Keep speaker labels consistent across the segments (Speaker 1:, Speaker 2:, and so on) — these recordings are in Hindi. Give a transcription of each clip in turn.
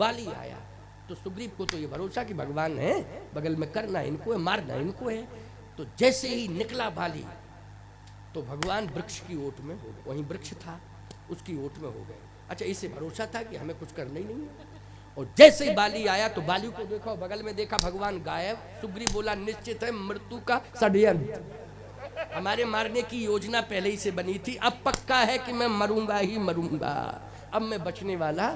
Speaker 1: बाली आया तो सुग्रीव को तो ये भरोसा कि भगवान है, बगल में करना इनको है, मारना इनको है। तो जैसे ही निकला बाली तो भगवान वृक्ष की ओट में हो गए, वहीं वृक्ष था उसकी ओट में हो गए। अच्छा, इसे भरोसा था कि हमें कुछ करना ही नहीं है। और जैसे ही बाली आया तो बाली को देखा, बगल में देखा भगवान गायब। सुग्रीव बोला निश्चित है मृत्यु का षड्यंत्र, हमारे मारने की योजना पहले ही से बनी थी, अब पक्का है कि मैं मरूंगा ही मरूंगा, अब मैं बचने वाला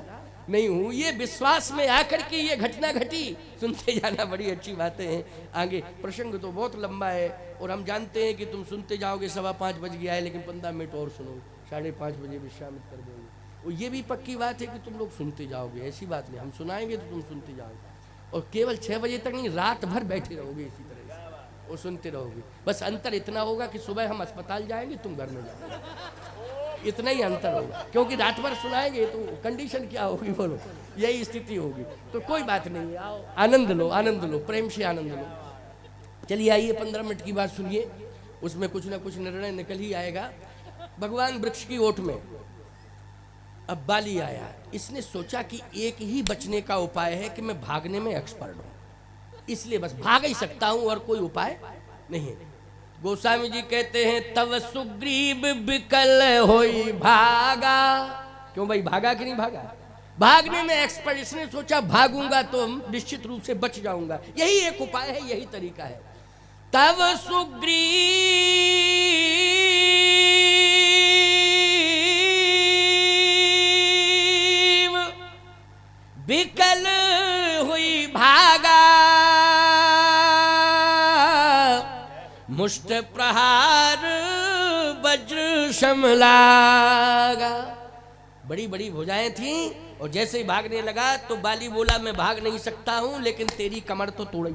Speaker 1: नहीं हूं। ये विश्वास में आकर के ये घटना घटी। सुनते जाना, बड़ी अच्छी बातें हैं आगे, प्रसंग तो बहुत लंबा है और हम जानते हैं कि तुम सुनते जाओगे। 5:15 बज गया है, लेकिन 15 मिनट और सुनो, 5:30 बजे विश्राम कर देंगे। और ये भी पक्की बात है कि तुम लोग सुनते जाओगे, ऐसी बात नहीं, हम सुनाएंगे तो तुम सुनते जाओगे। और केवल 6 बजे तक नहीं, रात भर बैठे रहोगे इसी तरह से और सुनते रहोगे। बस अंतर इतना होगा कि सुबह हम अस्पताल जाएंगे, तुम घर में जाओगे, इतना ही अंतर होगा। क्योंकि रात भर सुनाएंगे तो कंडीशन क्या होगी बोलो, यही स्थिति होगी। तो कोई बात नहीं, आओ आनंद लो, आनंद लो, प्रेम से आनंद लो। चलिए आइए, 15 मिनट की बात सुनिए, उसमें कुछ ना कुछ निर्णय निकल ही आएगा। भगवान वृक्ष की ओट में, अब बाली आया। इसने सोचा कि एक ही बचने का उपाय है कि मैं भागने में एक्सपर्ट हूं, इसलिए बस भाग ही सकता हूं और कोई उपाय नहीं है। गोस्वामी जी कहते हैं तव सुग्रीव विकल होई भागा। क्यों भाई, भागा कि नहीं भागा? भागने में एक्सपर्ट। इसने सोचा भागूंगा तो निश्चित रूप से बच जाऊंगा, यही एक उपाय है, यही तरीका है। तव सुग्रीव विकल हुई भागा, मुष्ट प्रहार वज्र सम लागा। बड़ी बड़ी भुजाएं थीं और जैसे ही भागने लगा तो बाली बोला मैं भाग नहीं सकता हूं, लेकिन तेरी कमर तो तोड़ ही।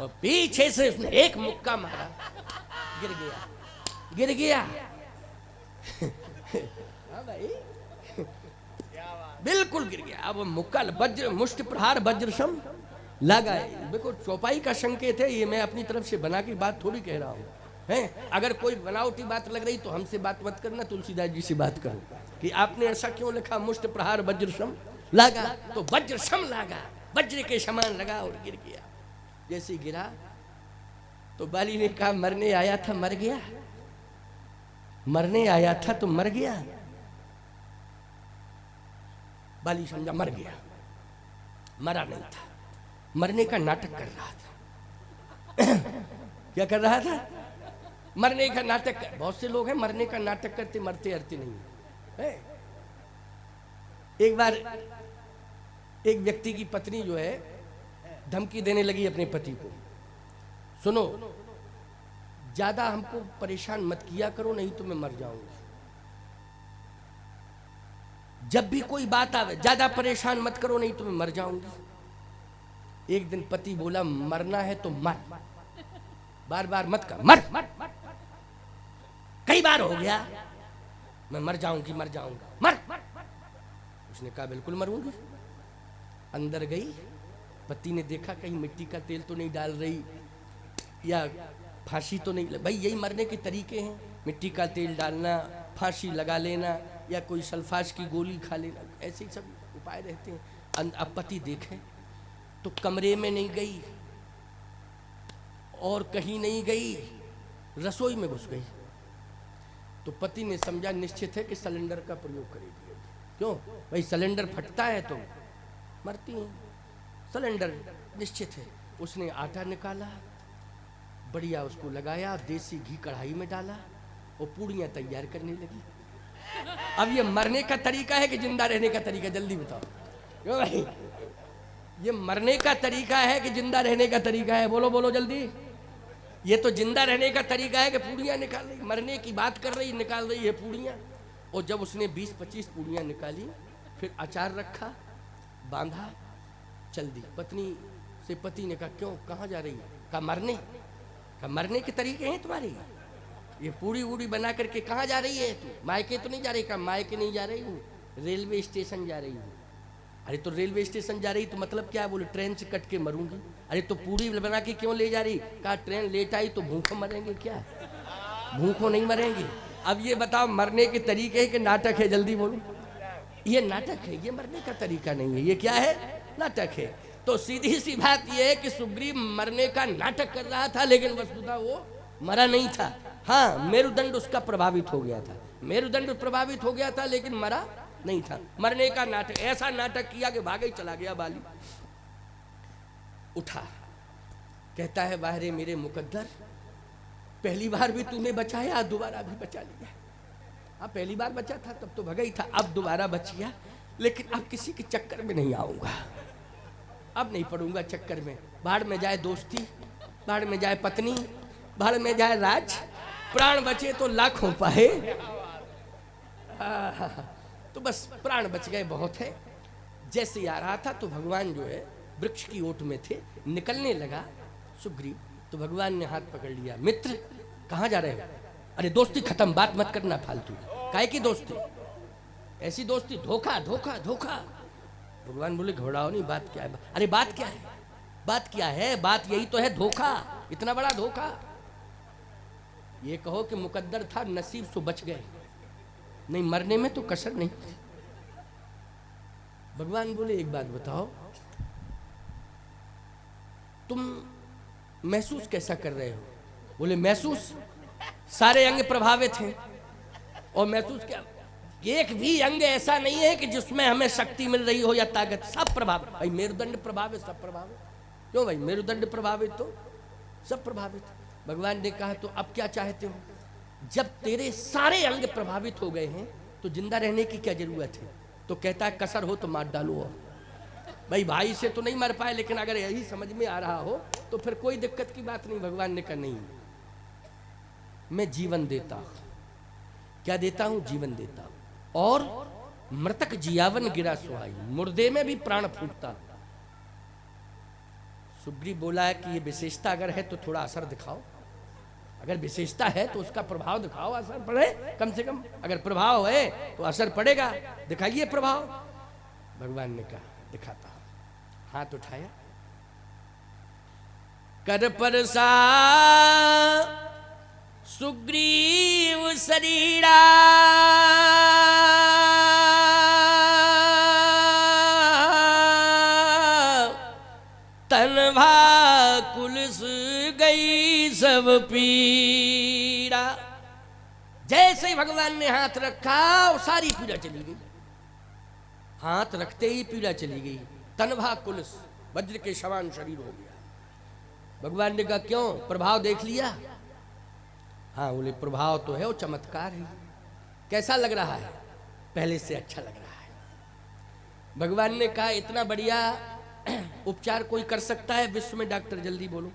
Speaker 1: और पीछे से उसने एक मुक्का मारा, गिर गया, गिर गया। हाँ भाई, बिल्कुल गिर गया। अब मुक्का वज्र, मुष्ट प्रहार वज्रसम लगा है। देखो चौपाई का संकेत है, ये मैं अपनी तरफ से बना के बात थोड़ी कह रहा हूँ हैं। अगर कोई बनावटी बात लग रही तो हमसे बात मत करना, तुलसीदास जी से बात करो कि आपने ऐसा क्यों लिखा, मुष्ट प्रहार वज्रसम लगा। तो वज्रसम लगा, वज्र के समान लगा और गिर गया। जैसे गिरा तो बाली ने कहा मरने आया था मर गया, मरने आया था तो मर गया। बाली समझा मर गया, मरा नहीं था, मरने का नाटक कर रहा था। क्या कर रहा था? मरने का नाटक कर। बहुत से लोग हैं मरने का नाटक करते, मरते हरते नहीं है। एक बार एक व्यक्ति की पत्नी जो है धमकी देने लगी अपने पति को, सुनो ज्यादा हमको परेशान मत किया करो नहीं तो मैं मर जाऊंगी। जब भी कोई बात आवे ज्यादा परेशान मत करो नहीं तो मैं मर जाऊंगी। एक दिन पति बोला मरना है तो मर, बार बार मत कर, मर। कई बार हो गया, मैं मर जाऊंगी, मर जाऊंगा, मर। उसने कहा बिल्कुल मरूंगी। अंदर गई, पति ने देखा कहीं मिट्टी का तेल तो नहीं डाल रही या फांसी तो नहीं। भाई यही मरने के तरीके हैं, मिट्टी का तेल डालना, फांसी लगा लेना या कोई सल्फास की गोली खा लेना, ऐसे ही सब उपाय रहते हैं। अब पति देखे तो कमरे में नहीं गई और कहीं नहीं गई, रसोई में घुस गई। तो पति ने समझा निश्चित है कि सिलेंडर का प्रयोग करेगी। क्यों भाई, सिलेंडर फटता है तो मरती हैं, सिलेंडर निश्चित है। उसने आटा निकाला, बढ़िया उसको लगाया, देसी घी कढ़ाई में डाला और पूड़ियाँ तैयार करने लगी। अब ये मरने का तरीका है कि जिंदा रहने का तरीका? जल्दी बताओ। क्यों भाई, ये मरने का तरीका है कि जिंदा रहने का तरीका है? बोलो बोलो जल्दी। ये तो जिंदा रहने का तरीका है कि पूड़ियाँ निकाल रही, मरने की बात कर रही, निकाल रही है पूड़ियाँ। और जब उसने 20-25 पूड़ियाँ निकाली, फिर अचार रखा, बांधा, चल दी। पत्नी से पति ने कहा क्यों, कहाँ जा रही है? कहा मरने। कहा मरने के तरीके हैं तुम्हारे, ये पूड़ी वूड़ी बना करके कहाँ जा रही है तू? मायके तो नहीं जा रही? कहा मायके नहीं जा रही हूँ, रेलवे स्टेशन जा रही हूँ। अरे तो रेलवे स्टेशन जा रही तो मतलब क्या? बोले ट्रेन से कट के मरूंगी। अरे तो पूड़ी बना के क्यों ले जा रही? कहा ट्रेन लेट आई तो भूखों मरेंगे क्या? भूखों नहीं मरेंगे। अब ये बताओ मरने के तरीके है कि नाटक है? जल्दी बोलो। ये नाटक है, ये मरने का तरीका नहीं है, ये क्या है, नाटक है। तो सीधी सी बात ये है कि सुग्रीव मरने का नाटक कर रहा था, लेकिन वस्तुतः वो मरा नहीं था। हाँ, मेरुदंड उसका प्रभावित हो गया था, मेरुदंड प्रभावित हो गया था, लेकिन मरा नहीं था। मरने का नाटक, ऐसा नाटक किया कि भागे चला गया बाली। उठा, कहता है बाहरे मेरे मुकद्दर, पहली बार भी तूने बचाया, दोबारा भी बचा लिया। हाँ, पहली बार बचा था तब तो भगा ही था, अब दोबारा बच गया, लेकिन अब किसी के चक्कर में नहीं आऊंगा, अब नहीं पड़ूंगा चक्कर में। बाढ़ में जाए दोस्ती, बाढ़ में जाए पत्नी, बाढ़ में जाए राज, प्राण बचे तो लाखों पाए। तो बस प्राण बच गए, बहुत है। जैसे आ रहा था तो भगवान जो है वृक्ष की ओट में थे, निकलने लगा सुग्रीव, तो भगवान ने हाथ पकड़ लिया। मित्र कहाँ जा रहे हो? अरे दोस्ती खत्म, बात मत करना फालतू। काहे की दोस्ती? ऐसी दोस्ती, धोखा धोखा धोखा। भगवान बोले घबराओ नहीं, बात क्या है? अरे बात क्या है, बात क्या है? बात यही तो है, धोखा, इतना बड़ा धोखा। ये कहो कि मुकद्दर था, नसीब से बच गए, नहीं मरने में तो कसर नहीं। भगवान बोले एक बात बताओ, तुम महसूस कैसा कर रहे हो? बोले महसूस, सारे अंग प्रभावित हैं। और महसूस क्या, एक भी अंग ऐसा नहीं है कि जिसमें हमें शक्ति मिल रही हो या ताकत, सब प्रभावित। भाई मेरुदंड प्रभावित, सब प्रभावित। क्यों भाई, मेरुदंड प्रभावित तो सब प्रभावित। भगवान ने कहा तो अब क्या चाहते हो? जब तेरे सारे अंग प्रभावित हो गए हैं तो जिंदा रहने की क्या जरूरत है? तो कहता है कसर हो तो मार डालो। भाई भाई से तो नहीं मर पाए, लेकिन अगर यही समझ में आ रहा हो तो फिर कोई दिक्कत की बात नहीं। भगवान ने कहा नहीं, मैं जीवन देता हूं। क्या देता हूं? जीवन देता हूं। और मृतक जियावन गिरा सुहाई, मुर्दे में भी प्राण फूटता। सुग्रीव बोला है कि ये विशेषता अगर है तो थोड़ा असर दिखाओ, अगर विशेषता है तो उसका प्रभाव दिखाओ, असर पड़े कम से कम। अगर प्रभाव है तो असर पड़ेगा, दिखाइए प्रभाव। भगवान ने कहा दिखाता हूं। हाथ उठाया, कर परसा सुग्रीव शरीरा, तनभा कुलस गई सब पीड़ा। जैसे ही भगवान ने हाथ रखा सारी पीड़ा चली गई, हाथ रखते ही पीड़ा चली गई। तनभा कुलस, वज्र के समान शरीर हो गया। भगवान ने कहा क्यों, प्रभाव देख लिया? हाँ बोले प्रभाव तो है, वो चमत्कार है। कैसा लग रहा है? पहले से अच्छा लग रहा है। भगवान ने कहा इतना बढ़िया उपचार कोई कर सकता है विश्व में? डॉक्टर जल्दी बोलो।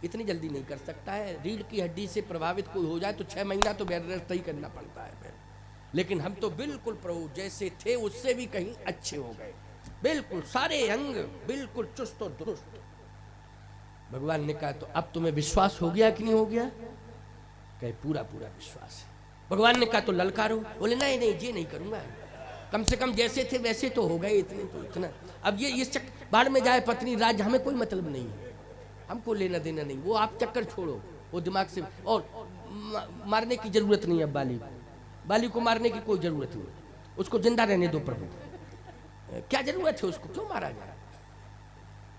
Speaker 1: इतनी जल्दी नहीं कर सकता है। रीढ़ की हड्डी से प्रभावित कोई हो जाए तो 6 महीना तो बेड रेस्ट ही करना पड़ता है। लेकिन हम तो बिल्कुल प्रभु जैसे थे उससे भी कहीं अच्छे हो गए, बिल्कुल सारे अंग बिल्कुल चुस्त और दुरुस्त। भगवान ने कहा तो अब तुम्हें विश्वास हो गया कि नहीं हो गया? कहे पूरा पूरा विश्वास है। भगवान ने कहा तो ललकारो। बोले नहीं नहीं ये नहीं करूंगा, कम से कम जैसे थे वैसे तो हो गए, इतने तो इतना। अब ये बाढ़ में जाए पत्नी राज, हमें कोई मतलब नहीं है, हमको लेना देना नहीं। वो आप चक्कर छोड़ो, वो दिमाग से। और मारने की जरूरत नहीं है बाली को, बाली को मारने की कोई जरूरत नहीं, उसको जिंदा रहने दो प्रभु। क्या जरूरत है उसको, क्यों मारा जाए?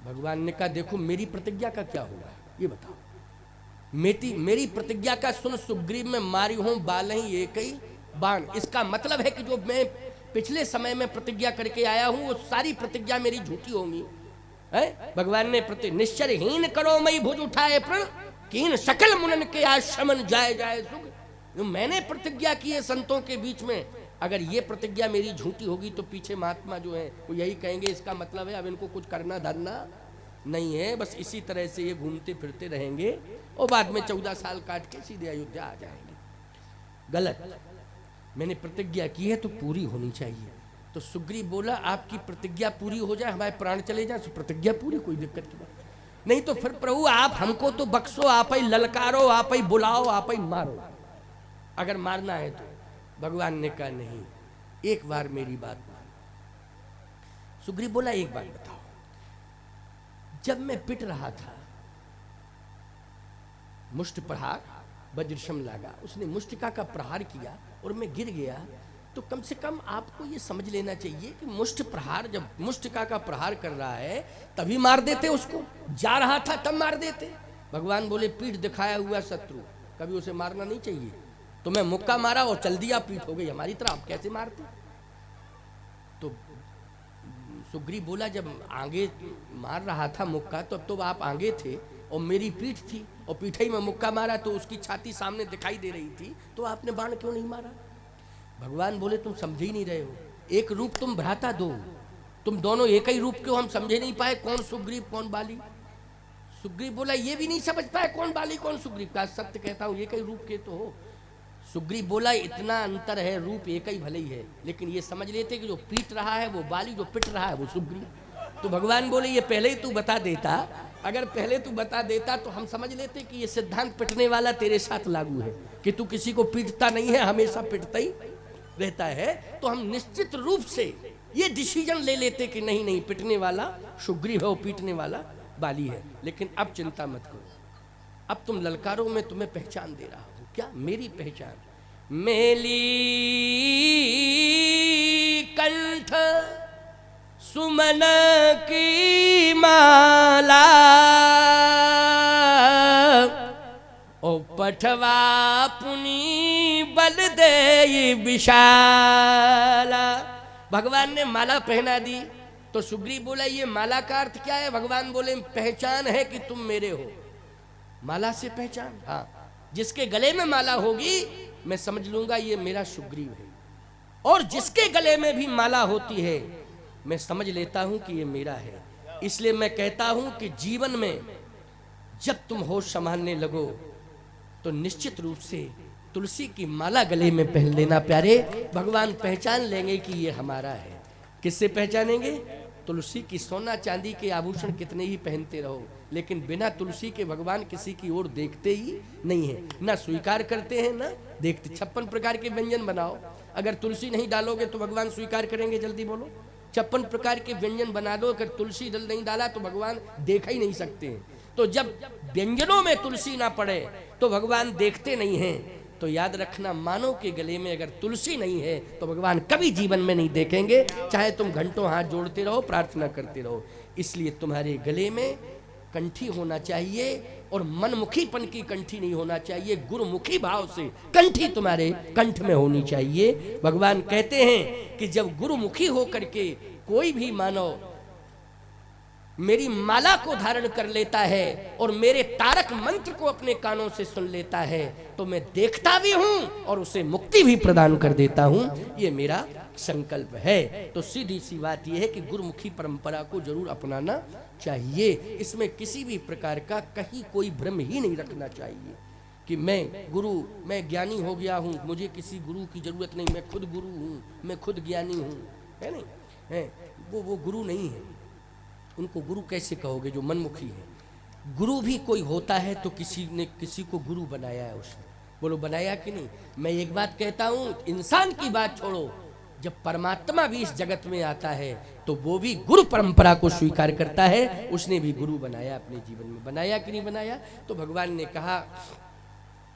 Speaker 1: भगवान ने कहा देखो मेरी प्रतिज्ञा का क्या होगा ये बताओ। मेरी प्रतिज्ञा का सुन सुग्रीव में मारी हूं बाल ही एक ही बाण। इसका मतलब है कि जो मैं पिछले समय में प्रतिज्ञा करके आया हूं वो सारी प्रतिज्ञा मेरी झूठी होंगी। भगवान ने निश्चरहीन करो मई भुज उठाए प्रण, कीन सकल मुनन के आश्रमन जाए जाए सुख। जो मैंने प्रतिज्ञा की है संतों के बीच में, अगर ये प्रतिज्ञा मेरी झूठी होगी तो पीछे महात्मा जो है वो यही कहेंगे इसका मतलब है अब इनको कुछ करना धरना नहीं है, बस इसी तरह से ये घूमते फिरते रहेंगे और बाद में 14 साल काट के सीधे अयोध्या आ जाएंगे। गलत, मैंने प्रतिज्ञा की है तो पूरी होनी चाहिए। तो सुग्रीव बोला आपकी प्रतिज्ञा पूरी हो जाए, हमारे प्राण चले जाए तो प्रतिज्ञा पूरी, कोई दिक्कत की बात नहीं। तो फिर प्रभु आप हमको तो बख्शो, आप ही ललकारो, आप ही बुलाओ, आप ही मारो, अगर मारना है तो। भगवान ने कहा नहीं, एक बार मेरी बात मान। सुग्रीव बोला एक बात बताओ, जब मैं पिट रहा था मुष्ट प्रहार वज्रशम लागा, उसने मुष्टिका का प्रहार किया और मैं गिर गया, तो कम से कम आपको ये समझ लेना चाहिए कि मुष्ट प्रहार, जब मुष्टिका का प्रहार कर रहा है तभी मार देते उसको, जा रहा था तब मार देते। भगवान बोले पीठ दिखाया हुआ शत्रु कभी उसे मारना नहीं चाहिए। तो मैं मुक्का मारा और चल दिया, पीठ हो गई हमारी तरह, आप कैसे मारते? तो सुग्रीव बोला जब आगे मार रहा था मुक्का तो आप आगे थे और मेरी पीठ थी और पीठे में मुक्का मारा तो उसकी छाती सामने दिखाई दे रही थी, तो आपने बाण क्यों नहीं मारा? भगवान बोले तुम समझ ही नहीं रहे हो, एक रूप तुम भ्राता दो, तुम दोनों एक ही रूप के हो, हम समझे नहीं पाए कौन सुग्रीव कौन बाली। सुग्रीव बोला ये भी नहीं समझ पाए कौन बाली कौन सुग्रीव, का सत्य कहता हूँ एक ही रूप के तो हो। सुग्रीव बोला इतना अंतर है, रूप एक ही भले ही है, लेकिन ये समझ लेते कि जो पीट रहा है वो बाली, जो पिट रहा है वो सुग्रीव। तो भगवान बोले ये पहले ही तू बता देता, अगर पहले तू बता देता तो हम समझ लेते कि ये सिद्धांत पिटने वाला तेरे साथ लागू है, कि तू किसी को पीटता नहीं है, हमेशा पिटता ही रहता है। तो हम निश्चित रूप से ये डिसीजन ले लेते कि नहीं नहीं, पिटने वाला सुग्रीव है और पीटने वाला बाली है। लेकिन अब चिंता मत करो, अब तुम ललकारो में तुम्हें पहचान दे रहा हूं। क्या? मेरी पहचान, मेली कंठ सुमन की माला, ओ पठवा पुनी बल दे विशाला। भगवान ने माला पहना दी तो सुग्रीव बोला ये माला का अर्थ क्या है? भगवान बोले पहचान है कि तुम मेरे हो। माला से पहचान? हाँ, जिसके गले में माला होगी मैं समझ लूंगा ये मेरा सुग्रीव है, और जिसके गले में भी माला होती है मैं समझ लेता हूं कि ये मेरा है। इसलिए मैं कहता हूं कि जीवन में जब तुम होश संभालने लगो तो निश्चित रूप से तुलसी की माला गले में पहन लेना प्यारे, भगवान पहचान लेंगे कि ये हमारा है। किससे पहचानेंगे? तुलसी की। सोना चांदी के आभूषण कितने ही पहनते रहो, लेकिन बिना तुलसी के भगवान किसी की ओर देखते ही नहीं है, ना स्वीकार करते हैं ना देखते। 56 प्रकार के व्यंजन बनाओ, अगर तुलसी नहीं डालोगे तो भगवान स्वीकार करेंगे? जल्दी बोलो। 56 प्रकार के व्यंजन बना दो, अगर तुलसी दल नहीं डाला तो भगवान देखा ही नहीं सकते हैं। तो जब व्यंजनों में तुलसी ना पड़े तो भगवान देखते नहीं हैं। तो याद रखना, मानव के गले में अगर तुलसी नहीं है तो भगवान कभी जीवन में नहीं देखेंगे, चाहे तुम घंटों हाथ जोड़ते रहो, प्रार्थना करते रहो। इसलिए तुम्हारे गले में कंठी होना चाहिए, और मनमुखीपन की कंठी नहीं होना चाहिए, गुरुमुखी भाव से कंठी तुम्हारे कंठ में होनी चाहिए। भगवान कहते हैं कि जब गुरुमुखी होकर के कोई भी मानव मेरी माला को धारण कर लेता है और मेरे तारक मंत्र को अपने कानों से सुन लेता है तो मैं देखता भी हूं और उसे मुक्ति भी प्रदान कर देता हूं। ये मेरा संकल्प है। तो सीधी सी बात यह है कि गुरुमुखी परंपरा को जरूर अपनाना चाहिए। इसमें किसी भी प्रकार का कहीं कोई भ्रम ही नहीं रखना चाहिए कि मैं ज्ञानी हो गया हूं, मुझे किसी गुरु की जरूरत नहीं, मैं खुद गुरु हूं, मैं खुद ज्ञानी हूं, है नहीं है? वो गुरु नहीं है। उनको गुरु कैसे कहोगे जो मनमुखी है? गुरु भी कोई होता है तो किसी ने किसी को गुरु बनाया है उसने, बोलो बनाया कि नहीं? मैं एक बात कहता हूं, इंसान की बात छोड़ो, जब परमात्मा भी इस जगत में आता है तो वो भी गुरु परंपरा को स्वीकार करता है। उसने भी गुरु बनाया अपने जीवन में, बनाया कि नहीं बनाया? तो भगवान ने कहा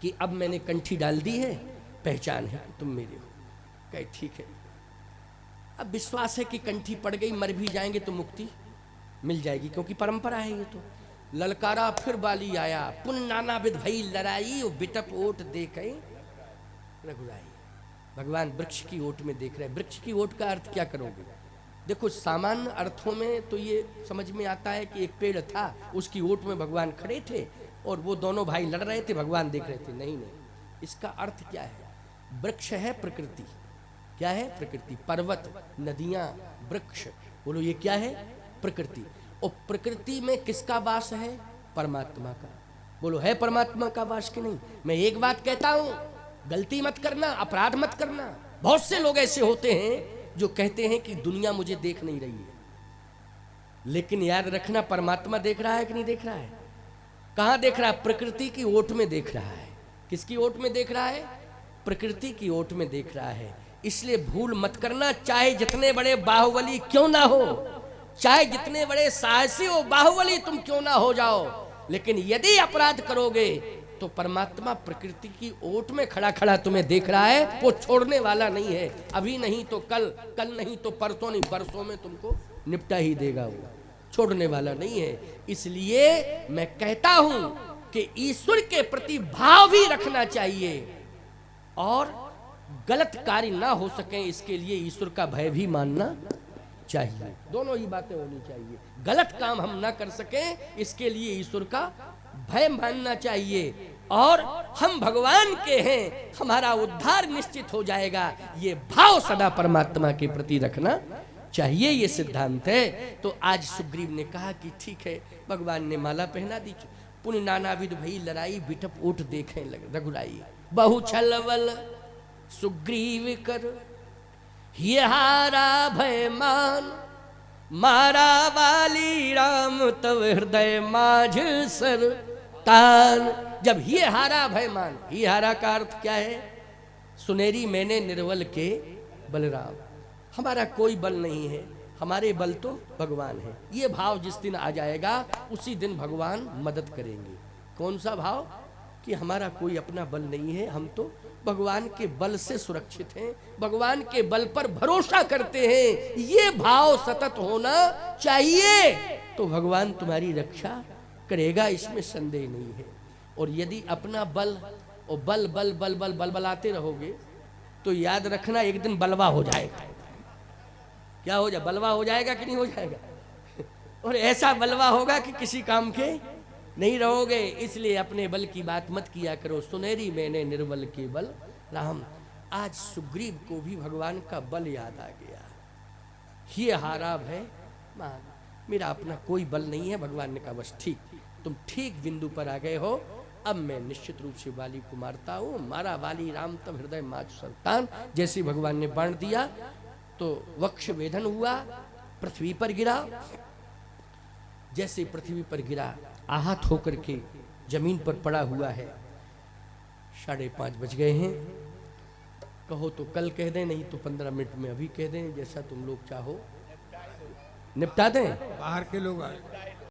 Speaker 1: कि अब मैंने कंठी डाल दी है, पहचान है तुम मेरे हो। कहे ठीक है, अब विश्वास है कि कंठी पड़ गई, मर भी जाएंगे तो मुक्ति मिल जाएगी, क्योंकि परंपरा है ये। तो ललकारा फिर बाली आया, पुन नाना विध भई लड़ाई, बिटप ओट देखे रघुराई। भगवान वृक्ष की ओट में देख रहे हैं। वृक्ष की ओट का अर्थ क्या करोगे? देखो, सामान्य अर्थों में तो ये समझ में आता है कि एक पेड़ था, उसकी ओट में भगवान खड़े थे और वो दोनों भाई लड़ रहे थे, भगवान देख रहे थे। नहीं, इसका अर्थ क्या है? वृक्ष है प्रकृति। क्या है? प्रकृति। पर्वत, नदियां, वृक्ष, बोलो ये क्या है? प्रकृति। और प्रकृति में किसका वास है? परमात्मा का। बोलो है परमात्मा का वास कि नहीं? मैं एक बात कहता हूं, गलती मत करना, अपराध मत करना। बहुत से लोग ऐसे होते हैं जो कहते हैं कि दुनिया मुझे देख नहीं रही है, लेकिन याद रखना परमात्मा देख रहा है कि नहीं देख रहा है? कहां देख रहा है? प्रकृति की ओट में देख रहा है। किसकी ओट में देख रहा है? प्रकृति की ओट में देख रहा है। इसलिए भूल मत करना, चाहे जितने बड़े बाहुबली क्यों ना हो, चाहे जितने बड़े साहसी हो बाहुबली तुम क्यों ना हो जाओ, लेकिन यदि अपराध करोगे तो परमात्मा प्रकृति की ओट में खड़ा खड़ा तुम्हें देख रहा है, वो छोड़ने वाला नहीं है। अभी नहीं तो कल, कल नहीं तो परसों नहीं, बरसों में तुमको निपटा ही देगा, वो छोड़ने वाला नहीं है। इसलिए मैं कहता हूं कि ईश्वर के प्रति भाव भी रखना चाहिए और गलत कार्य ना हो सके इसके लिए ईश्वर का भय भी मानना चाहिए। दोनों ही बातें होनी चाहिए। गलत काम हम ना कर सकें इसके लिए ईश्वर का भय मानना चाहिए, और हम भगवान के हैं, हमारा उद्धार निश्चित हो जाएगा, ये भाव सदा परमात्मा के प्रति रखना चाहिए। ये सिद्धांत है। तो आज सुग्रीव ने कहा कि ठीक है, भगवान ने माला पहना दी। पुण्य नानाविध भई लड़ाई, बिटप ओट देखें लग रघुराई। बहु छलवल सुग्रीव कर, ये हारा भय मान, मारा वाली राम तव हृदय माझ सर तान। जब ये हारा भय मान, ये हारा का अर्थ क्या है? सुनेरी मैंने निर्बल के बलराम, हमारा कोई बल नहीं है, हमारे बल तो भगवान है। ये भाव जिस दिन आ जाएगा उसी दिन भगवान मदद करेंगे। कौन सा भाव? कि हमारा कोई अपना बल नहीं है, हम तो भगवान के बल से सुरक्षित हैं, भगवान के बल पर भरोसा करते हैं। ये भाव सतत होना चाहिए, तो भगवान तुम्हारी रक्षा करेगा, इसमें संदेह नहीं है। और यदि अपना बल और बल बल बल बल बल बलाते रहोगे तो याद रखना एक दिन बलवा हो जाएगा। क्या हो जाए? बलवा हो जाएगा कि नहीं हो जाएगा? और ऐसा बलवा होगा कि किसी काम के नहीं रहोगे। इसलिए अपने बल की बात मत किया करो। सुनेरी मैंने निर्बल के बल राम। आज सुग्रीव को भी भगवान का बल याद आ गया। ये हारा भय मान, मेरा अपना कोई बल नहीं है। भगवान ने कहा बस ठीक, तुम ठीक बिंदु पर आ गए हो, अब मैं निश्चित रूप से वाली को मारता हूँ। मारा वाली राम तब हृदय माच संतान। जैसे भगवान ने बाण दिया तो वक्ष वेदन हुआ, पृथ्वी पर गिरा। जैसे पृथ्वी पर गिरा, आहत होकर के जमीन पर पड़ा हुआ है। 5:30 बज गए हैं। कहो तो कल कह दें, नहीं तो 15 मिनट में अभी कह दें, जैसा तुम लोग चाहो। निपटा दें।
Speaker 2: बाहर के लोग आए।